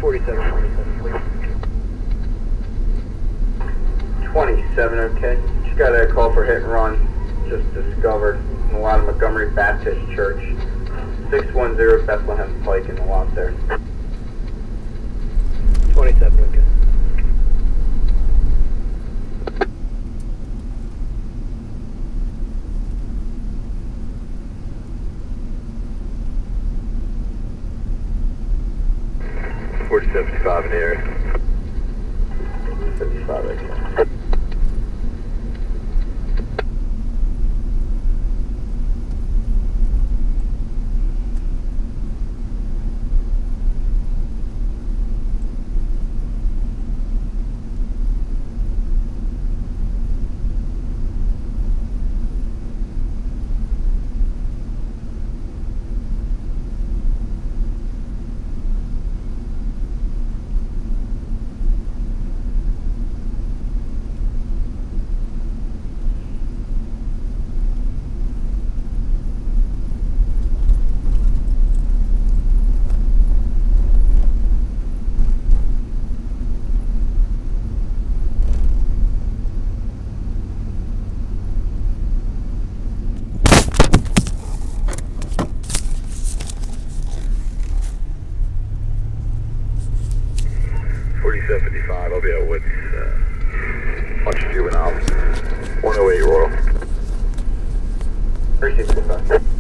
4727, please. 27, okay. Just got a call for hit and run. Just discovered in the lot of Montgomery Baptist Church. 610 Bethlehem Pike in the lot there. 27, okay. .45 in the area. 55, okay. I'll be out with bunch of juveniles. 108 Royal. Appreciate it.